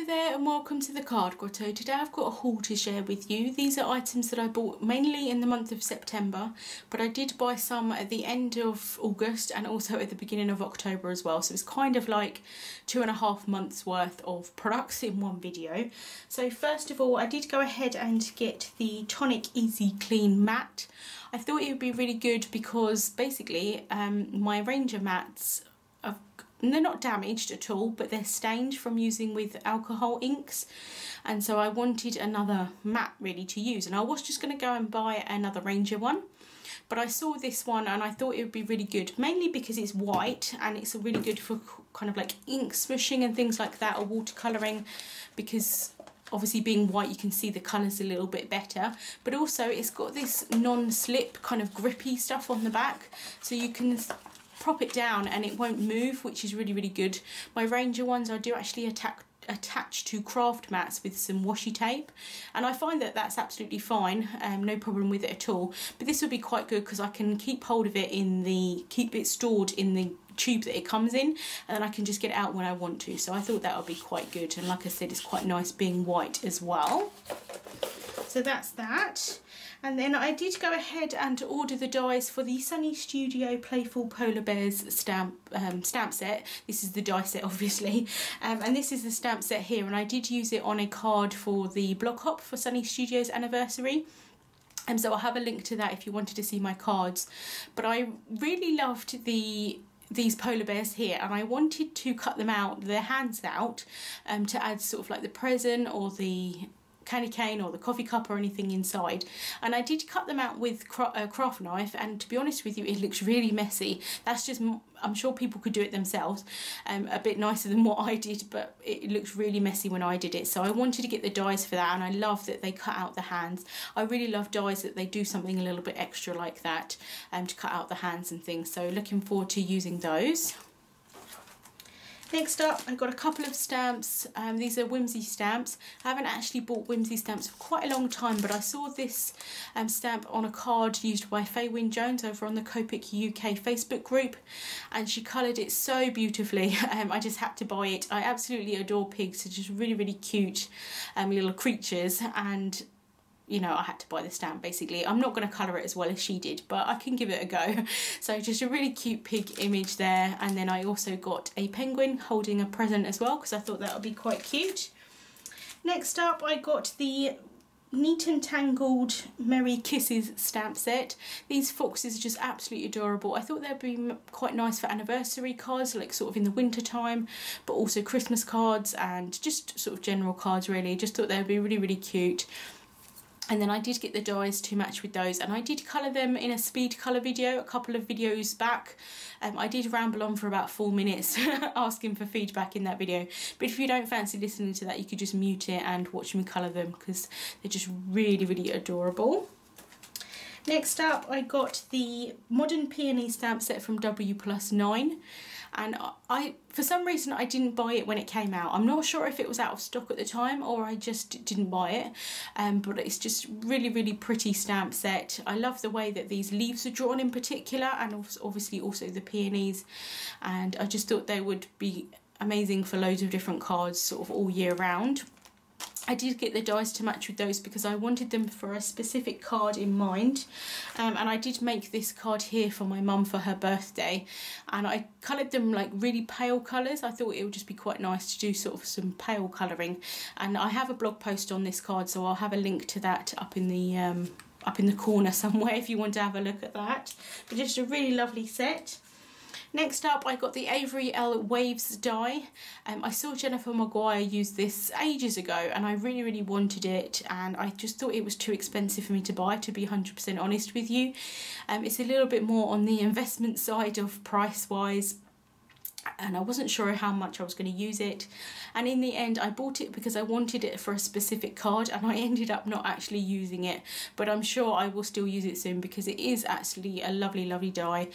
Hello there and welcome to the Card Grotto. Today I've got a haul to share with you. These are items that I bought mainly in the month of September, but I did buy some at the end of August and also at the beginning of October as well. So it's kind of like 2.5 months worth of products in one video. So first of all, I did go ahead and get the Tonic Easy Clean Matte. I thought it would be really good because basically my Reindeer mats, they're not damaged at all, but they're stained from using with alcohol inks, and so I wanted another matte really to use, and I was just going to go and buy another Reindeer one, but I saw this one and I thought it would be really good, mainly because it's white and it's really good for kind of like ink smooshing and things like that, or watercolouring, because obviously being white you can see the colours a little bit better, but also it's got this non-slip kind of grippy stuff on the back, so you can prop it down and it won't move, which is really good. My Reindeer ones I do actually attach to craft mats with some washi tape, and I find that that's absolutely fine, no problem with it at all. But this would be quite good because I can keep hold of it keep it stored in the tube that it comes in, and then I can just get it out when I want to. So I thought that would be quite good, and like I said, it's quite nice being white as well. So that's that. And then I did go ahead and order the dies for the Sunny Studio Playful Polar Bears stamp set. This is the die set obviously, and this is the stamp set here, and I did use it on a card for the blog hop for Sunny Studio's anniversary. And so I'll have a link to that if you wanted to see my cards. But I really loved these polar bears here, and I wanted to cut them out, their hands out, to add sort of like the present or the candy cane or the coffee cup or anything inside, and I did cut them out with a craft knife, and to be honest with you, it looks really messy. That's just, I'm sure people could do it themselves a bit nicer than what I did, but it looks really messy when I did it. So I wanted to get the dies for that, and I love that they cut out the hands. I really love dies that they do something a little bit extra like that, to cut out the hands and things, so looking forward to using those. Next up, I got a couple of stamps. These are Whimsy stamps. I haven't actually bought Whimsy stamps for quite a long time, but I saw this stamp on a card used by Faye Wynne Jones over on the Copic UK Facebook group, and she coloured it so beautifully. I just had to buy it. I absolutely adore pigs. They're just really cute little creatures, and you know, I had to buy the stamp basically. I'm not going to colour it as well as she did, but I can give it a go. So just a really cute pig image there, and then I also got a penguin holding a present as well because I thought that would be quite cute. Next up, I got the Neat and Tangled Merry Kisses stamp set. These foxes are just absolutely adorable. I thought they'd be quite nice for anniversary cards, like sort of in the winter time, but also Christmas cards and just sort of general cards really. Just thought they'd be really cute. And then I did get the dies to match with those, and I did colour them in a speed colour video a couple of videos back. I did ramble on for about 4 minutes asking for feedback in that video, but if you don't fancy listening to that, you could just mute it and watch me colour them because they're just really adorable. Next up, I got the Modern Peony stamp set from W+9, and for some reason I didn't buy it when it came out. I'm not sure if it was out of stock at the time or I just didn't buy it, but it's just really pretty stamp set. I love the way that these leaves are drawn in particular, and obviously also the peonies, and I just thought they would be amazing for loads of different cards sort of all year round. I did get the dies to match with those because I wanted them for a specific card in mind, and I did make this card here for my mum for her birthday, and I coloured them like really pale colours. I thought it would just be quite nice to do sort of some pale colouring, and I have a blog post on this card, so I'll have a link to that up in the corner somewhere if you want to have a look at that. But just a really lovely set. Next up, I got the Avery Elle Waves die. I saw Jennifer Maguire use this ages ago, and I really wanted it, and I just thought it was too expensive for me to buy, to be 100% honest with you. It's a little bit more on the investment side of price wise, and I wasn't sure how much I was going to use it, and in the end I bought it because I wanted it for a specific card, and I ended up not actually using it, but I'm sure I will still use it soon because it is actually a lovely die.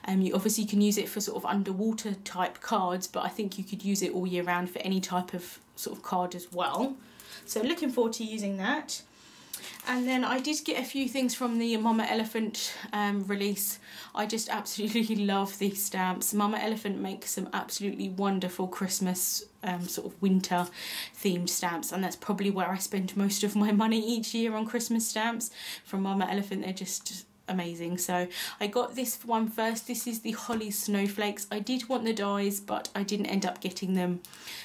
You obviously can use it for sort of underwater type cards, but I think you could use it all year round for any type of sort of card as well, so looking forward to using that. And then I did get a few things from the Mama Elephant release. I just absolutely love these stamps. Mama Elephant makes some absolutely wonderful Christmas sort of winter themed stamps, and that's probably where I spend most of my money each year on Christmas stamps from Mama Elephant. They're just amazing. So I got this one first. This is the Holly Snowflakes. I did want the dies, but I didn't end up getting them.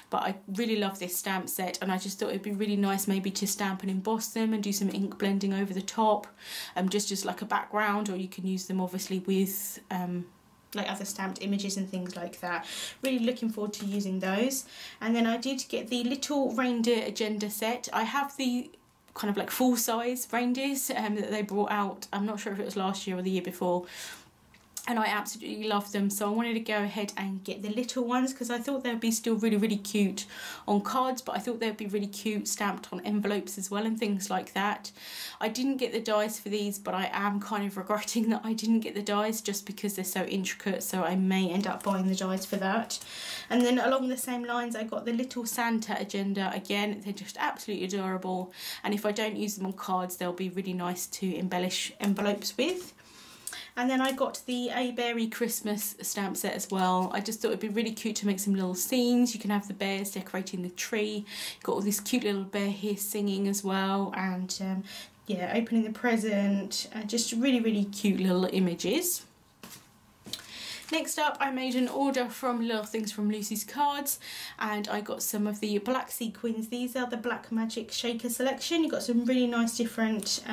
But I really love this stamp set, and I just thought it'd be really nice maybe to stamp and emboss them and do some ink blending over the top, just like a background, or you can use them obviously with like other stamped images and things like that. Really looking forward to using those. And then I did get the little reindeer agenda set. I have the kind of like full-size reindeers that they brought out. I'm not sure if it was last year or the year before, and I absolutely love them, so I wanted to go ahead and get the little ones because I thought they'd be still really cute on cards, but I thought they'd be really cute stamped on envelopes as well and things like that. I didn't get the dies for these, but I am kind of regretting that I didn't get the dies just because they're so intricate, so I may end up buying the dies for that. And then along the same lines, I got the little Santa agenda. Again, they're just absolutely adorable, and if I don't use them on cards, they'll be really nice to embellish envelopes with. And then I got the Avery Christmas stamp set as well. I just thought it'd be really cute to make some little scenes. You can have the bears decorating the tree. Got all this cute little bear here singing as well, and yeah, opening the present. Just really cute little images. Next up, I made an order from Little Things from Lucy's Cards, and I got some of the black sequins. These are the Black Magic Shaker selection. You've got some really nice different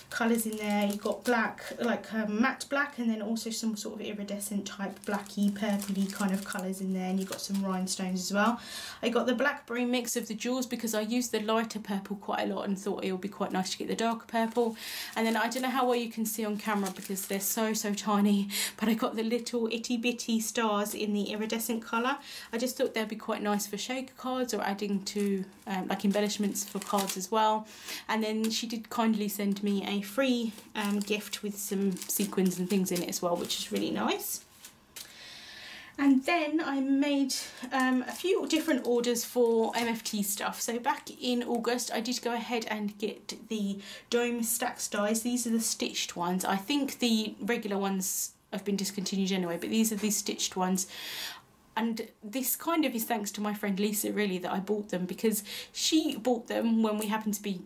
colours in there. You've got black, like matte black, and then also some sort of iridescent type blacky, purpley kind of colours in there, and you've got some rhinestones as well. I got the Blackberry mix of the jewels because I used the lighter purple quite a lot and thought it would be quite nice to get the darker purple. And then I don't know how well you can see on camera because they're so tiny, but I got the little itty bitty stars in the iridescent colour. I just thought they'd be quite nice for shaker cards or adding to like embellishments for cards as well. And then she did kindly send me a free gift with some sequins and things in it as well, which is really nice. And then I made a few different orders for MFT stuff. So back in August, I did go ahead and get the Dome Stacks dies. These are the stitched ones. I think the regular ones have been discontinued anyway, but these are the stitched ones. And this kind of is thanks to my friend Lisa, really, that I bought them, because she bought them when we happened to be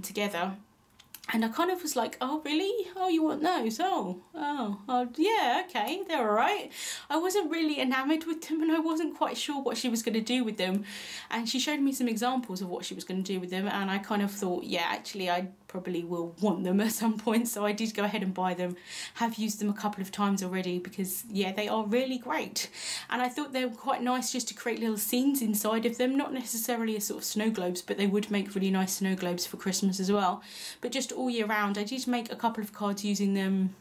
together. And I kind of was like, oh really? Oh, you want those? Oh, yeah, okay, they're alright. I wasn't really enamoured with them, and I wasn't quite sure what she was going to do with them. And she showed me some examples of what she was going to do with them, and I kind of thought, yeah, actually I probably will want them at some point. So I did go ahead and buy them. Have used them a couple of times already because, yeah, they are really great. And I thought they were quite nice just to create little scenes inside of them. Not necessarily as sort of snow globes, but they would make really nice snow globes for Christmas as well. But just all year round. I did make a couple of cards using them.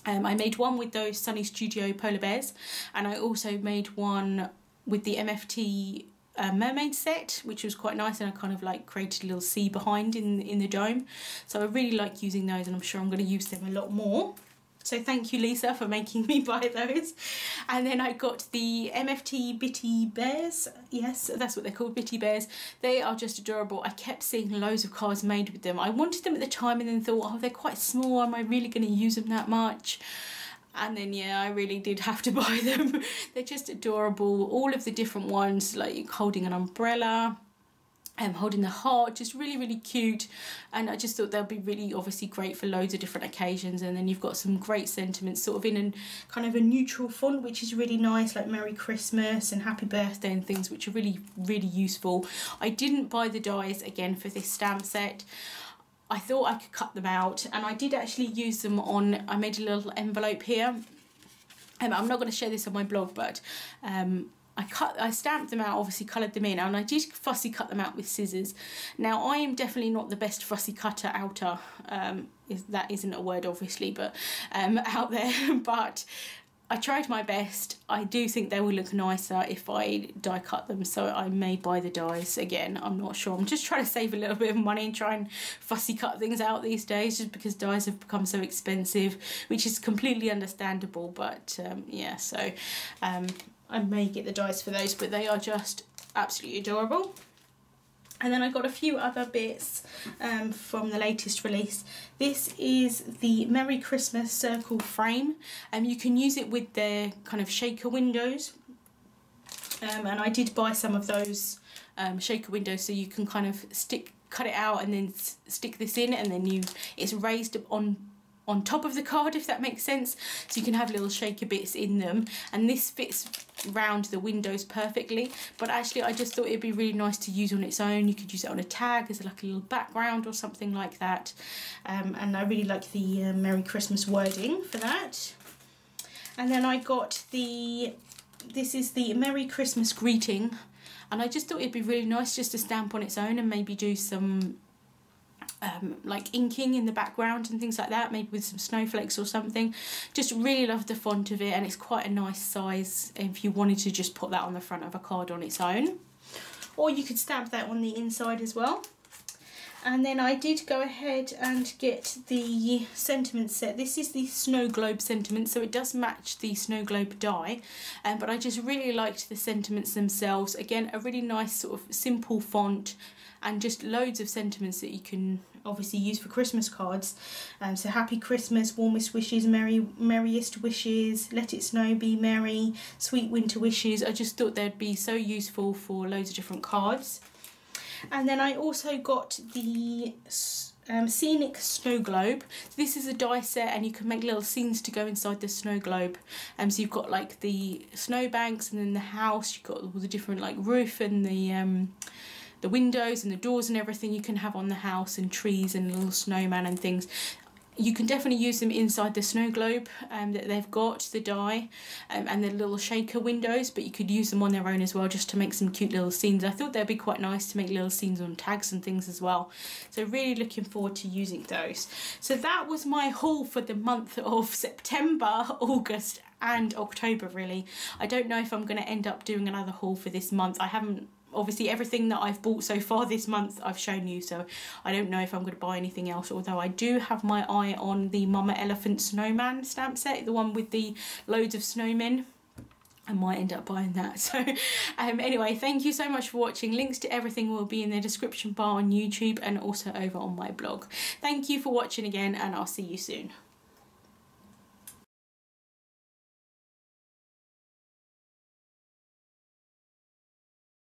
I made one with those Sunny Studio polar bears, and I also made one with the MFT mermaid set, which was quite nice, and I kind of like created a little sea behind in the dome. So I really like using those, and I'm sure I'm going to use them a lot more. So thank you, Lisa, for making me buy those. And then I got the MFT Bitty Bears. Yes, that's what they're called, Bitty Bears. They are just adorable. I kept seeing loads of cards made with them. I wanted them at the time and then thought, oh, they're quite small. Am I really going to use them that much? And then, yeah, I really did have to buy them. They're just adorable. All of the different ones, like holding an umbrella, holding the heart, just really cute. And I just thought they'll be really obviously great for loads of different occasions. And then you've got some great sentiments sort of in a kind of a neutral font, which is really nice, like Merry Christmas and Happy Birthday and things, which are really useful. I didn't buy the dies again for this stamp set. I thought I could cut them out, and I did actually use them on, I made a little envelope here. I'm not going to share this on my blog, but I stamped them out, obviously coloured them in, and I did fussy cut them out with scissors. Now, I am definitely not the best fussy cutter outer, that isn't a word obviously, but out there, but I tried my best. I do think they will look nicer if I die cut them, so I may buy the dies again. I'm not sure. I'm just trying to save a little bit of money and try and fussy cut things out these days, just because dies have become so expensive, which is completely understandable. But yeah, so I may get the dies for those, but they are just absolutely adorable. And then I got a few other bits from the latest release. This is the Merry Christmas circle frame. You can use it with the kind of shaker windows. And I did buy some of those shaker windows, so you can kind of cut it out and then stick this in, and then it's raised on top of the card, if that makes sense, so you can have little shaker bits in them, and this fits round the windows perfectly. But actually I just thought it'd be really nice to use on its own. You could use it on a tag as like a little background or something like that, and I really like the Merry Christmas wording for that. And then I got this is the Merry Christmas greeting, and I just thought it'd be really nice just to stamp on its own and maybe do some like inking in the background and things like that, maybe with some snowflakes or something. Just really love the font of it, and it's quite a nice size if you wanted to just put that on the front of a card on its own, or you could stamp that on the inside as well. And then I did go ahead and get the sentiment set. This is the snow globe sentiment, so it does match the snow globe die, but I just really liked the sentiments themselves. Again, a really nice sort of simple font, and just loads of sentiments that you can obviously use for Christmas cards. So happy Christmas, warmest wishes, merriest wishes, let it snow, be merry, sweet winter wishes. I just thought they'd be so useful for loads of different cards. And then I also got the scenic snow globe. This is a die set, and you can make little scenes to go inside the snow globe. So you've got like the snow banks, and then the house, you've got all the different like roof and the windows and the doors and everything you can have on the house, and trees and little snowman and things. You can definitely use them inside the snow globe that they've got, the die, and the little shaker windows, but you could use them on their own as well, just to make some cute little scenes. I thought they'd be quite nice to make little scenes on tags and things as well. So really looking forward to using those. So that was my haul for the month of September, August and October really. I don't know if I'm going to end up doing another haul for this month. I haven't, obviously everything that I've bought so far this month I've shown you, so I don't know if I'm going to buy anything else, although I do have my eye on the Mama Elephant Snowman stamp set, the one with the loads of snowmen. I might end up buying that. So anyway, thank you so much for watching. Links to everything will be in the description bar on YouTube and also over on my blog. Thank you for watching again, and I'll see you soon.